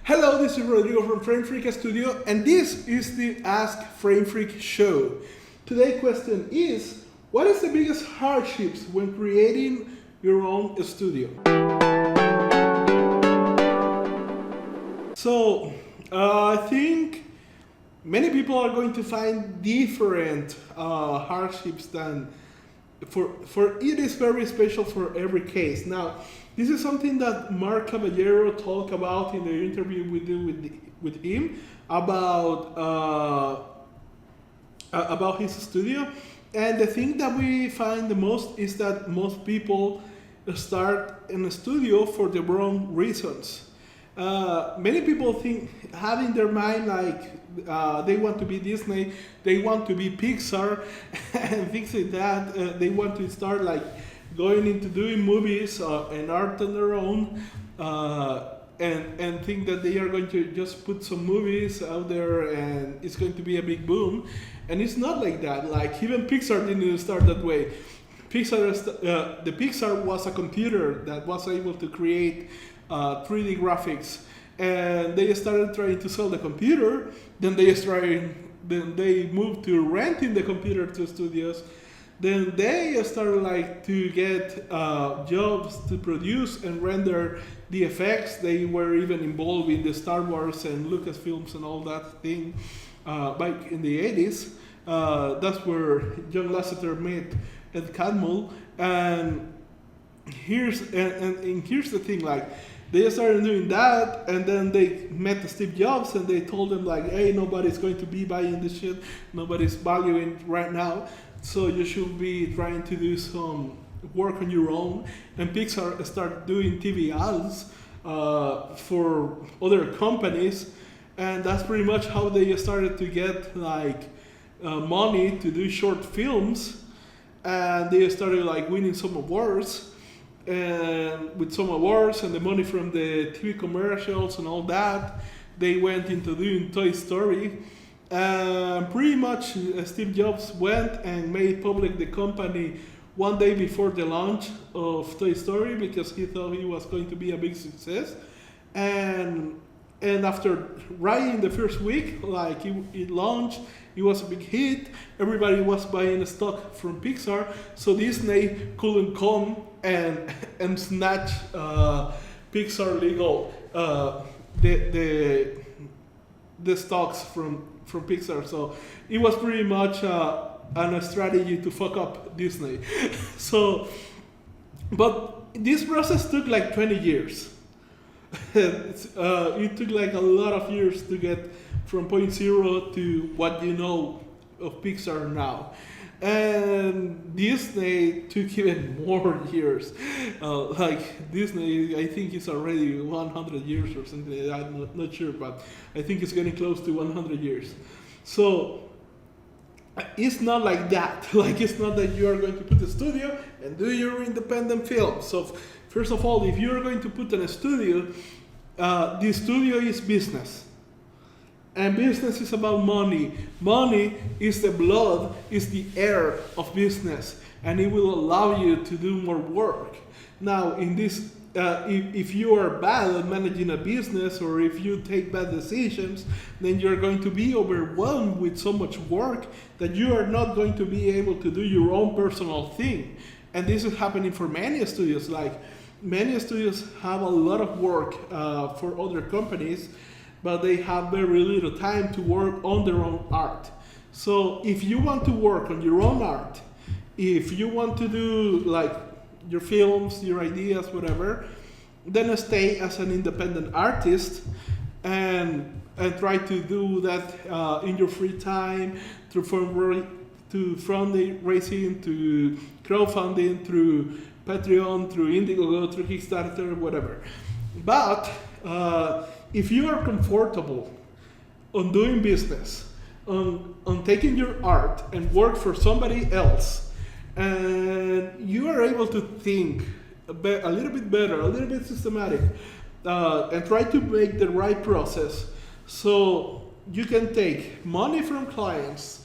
Hello, this is Rodrigo from Frame Freak Studio, and this is the Ask Frame Freak show. Today's question is, what is the biggest hardships when creating your own studio? So, I think many people are going to find different hardships than for it is very special for every case. Now, this is something that Mark Caballero talked about in the interview we did with him about his studio. And the thing that we find the most is that most people start in a studio for the wrong reasons. Many people have in their mind they want to be Disney, they want to be Pixar, and things like that. They want to start going into doing movies and art on their own, and think that they are going to just put some movies out there and it's going to be a big boom. And it's not like that. Like even Pixar didn't start that way. The Pixar was a computer that was able to create 3D graphics, and they started trying to sell the computer. Then they moved to renting the computer to studios. Then they started to get jobs to produce and render the effects. They were even involved in the Star Wars and Lucasfilms and all that thing back in the 80s. That's where John Lasseter met Ed Catmull. And here's the thing, they started doing that, and then they met Steve Jobs and they told him hey, nobody's going to be buying this shit, nobody's valuing right now, so you should be trying to do some work on your own. And Pixar started doing TV ads for other companies, and that's pretty much how they started to get money to do short films. And they started winning some awards, and with some awards and the money from the TV commercials and all that, they went into doing Toy Story. Pretty much Steve Jobs went and made public the company one day before the launch of Toy Story because he thought it was going to be a big success. And after right in the first week, it launched, it was a big hit. Everybody was buying stock from Pixar, so Disney couldn't come and snatch Pixar legal the stocks from Pixar. So it was pretty much a strategy to fuck up Disney. But this process took 20 years. It took a lot of years to get from point zero to what you know of Pixar now. And Disney took even more years. Disney, I think it's already 100 years or something. I'm not sure, but I think it's getting close to 100 years. So it's not like that. It's not that you are going to put a studio and do your independent film. So first of all, if you're going to put in a studio, the studio is business. And business is about money. Money is the blood, is the air of business, and it will allow you to do more work. Now, in this, if you are bad at managing a business, or if you take bad decisions, then you're going to be overwhelmed with so much work that you are not going to be able to do your own personal thing. And this is happening for many studios. Many studios have a lot of work for other companies, but they have very little time to work on their own art. So if you want to work on your own art, if you want to do your films, your ideas, whatever, then stay as an independent artist and try to do that in your free time through fundraising, to crowdfunding, through Patreon, through Indiegogo, through Kickstarter, whatever. But if you are comfortable on doing business, on taking your art and work for somebody else, and you are able to think a little bit better, a little bit systematic, and try to make the right process, so you can take money from clients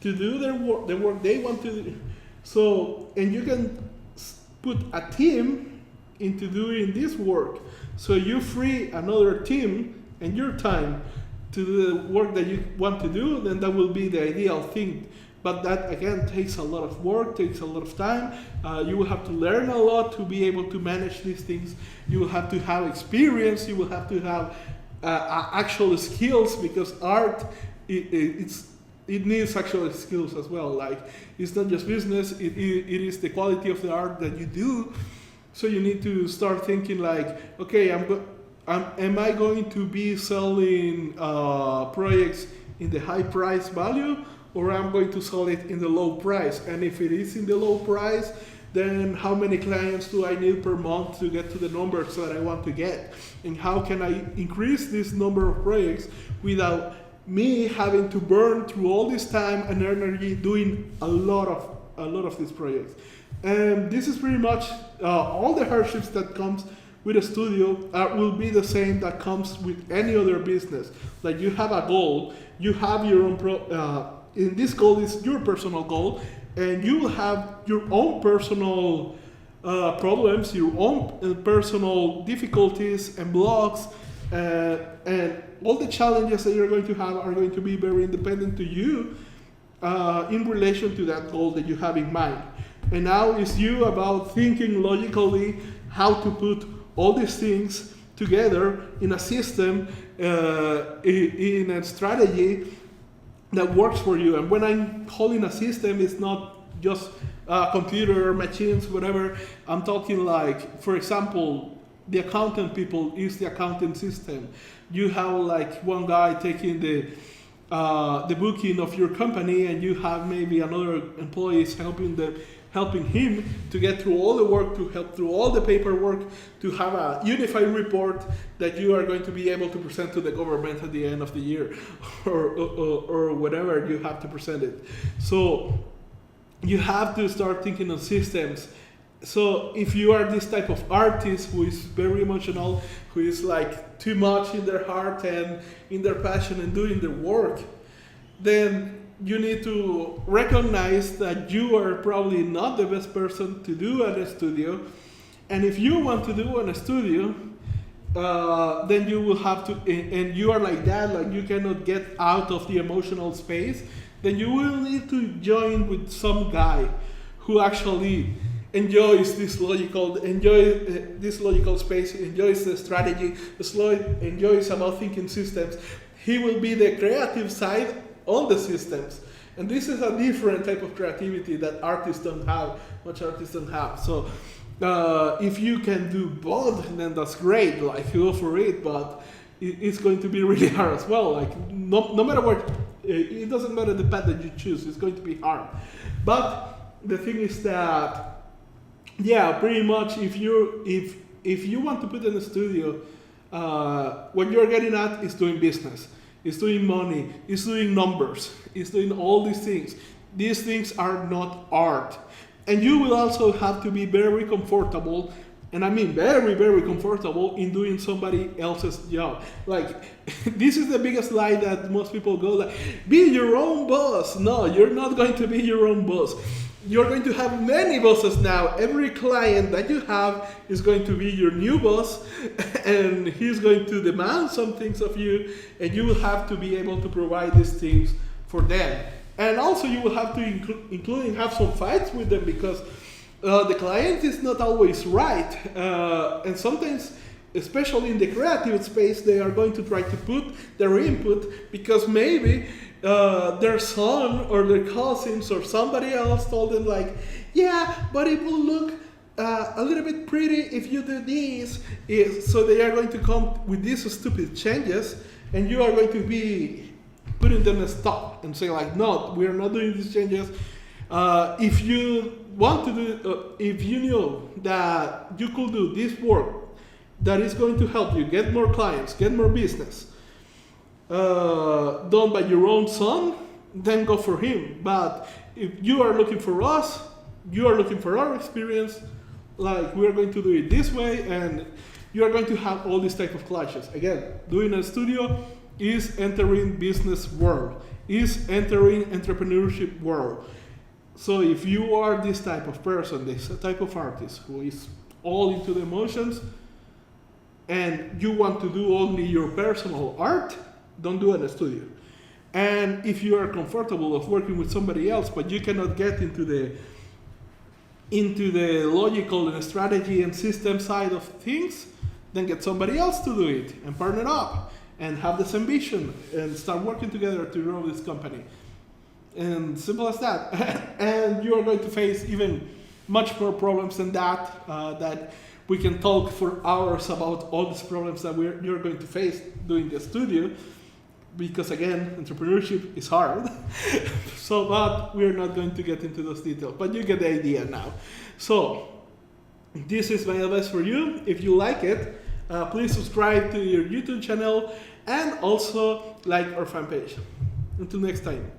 to do the work they want to do. So, and you can put a team into doing this work. So you free another team and your time to do the work that you want to do, then that will be the ideal thing. But that again takes a lot of work, takes a lot of time. You will have to learn a lot to be able to manage these things. You will have to have experience. You will have to have actual skills, because art it needs actual skills as well. Like, it's not just business. It is the quality of the art that you do. So you need to start thinking like, okay, am I going to be selling projects in the high price value, or I'm going to sell it in the low price? And if it is in the low price, then how many clients do I need per month to get to the numbers that I want to get? And how can I increase this number of projects without me having to burn through all this time and energy doing a lot of these projects? And this is pretty much all the hardships that comes with a studio will be the same that comes with any other business. Like, you have a goal, you have your own in this goal is your personal goal, and you will have your own personal problems, your own personal difficulties and blocks, and all the challenges that you're going to have are going to be very independent to you in relation to that goal that you have in mind. And now it's you about thinking logically how to put all these things together in a system, in a strategy that works for you. And when I'm calling a system, it's not just computer, machines, whatever. I'm talking like, for example, the accountant people is the accounting system. You have like one guy taking the booking of your company, and you have maybe another employees helping him to get through all the work, to help through all the paperwork, to have a unified report that you are going to be able to present to the government at the end of the year, or whatever you have to present it. So you have to start thinking of systems. So if you are this type of artist who is very emotional, who is like too much in their heart and in their passion and doing their work, then you need to recognize that you are probably not the best person to do at a studio. And if you want to do in a studio, then you will have to, and you are like that, like you cannot get out of the emotional space, then you will need to join with some guy who actually enjoys this logical space, enjoys the strategy, enjoys about thinking systems. He will be the creative side on the systems. And this is a different type of creativity that artists don't have, much artists don't have. So if you can do both, then that's great, like go for it, but it's going to be really hard as well. Like no matter what, it doesn't matter the path that you choose, it's going to be hard. But the thing is that, yeah, pretty much if you want to put in a studio, what you're getting at is doing business. It's doing money, it's doing numbers, it's doing all these things. These things are not art. And you will also have to be very comfortable, and I mean very, very comfortable in doing somebody else's job. Like, this is the biggest lie that most people go like, be your own boss. No, you're not going to be your own boss. You're going to have many bosses now. Every client that you have is going to be your new boss, and he's going to demand some things of you, and you will have to be able to provide these things for them. And also you will have to including have some fights with them, because the client is not always right. And sometimes, especially in the creative space, they are going to try to put their input because maybe their son or their cousins or somebody else told them like, yeah, but it will look a little bit pretty if you do this. So they are going to come with these stupid changes, and you are going to be putting them a stop and say like, no, we are not doing these changes. If you want to do, if you knew that you could do this work that is going to help you get more clients, get more business, done by your own son, then go for him. But if you are looking for us, you are looking for our experience, like we are going to do it this way, and you are going to have all these type of clashes. Again, doing a studio is entering business world, is entering entrepreneurship world. So if you are this type of person, this type of artist who is all into the emotions, and you want to do only your personal art, don't do it in a studio. And if you are comfortable of working with somebody else, but you cannot get into the logical and strategy and system side of things, then get somebody else to do it and partner up and have this ambition and start working together to grow this company. And simple as that. And you are going to face even much more problems than that, that we can talk for hours about all these problems that you're going to face doing the studio, because again, entrepreneurship is hard. So, but we're not going to get into those details, but you get the idea now. So, this is my advice for you. If you like it, please subscribe to your YouTube channel and also like our fan page. Until next time.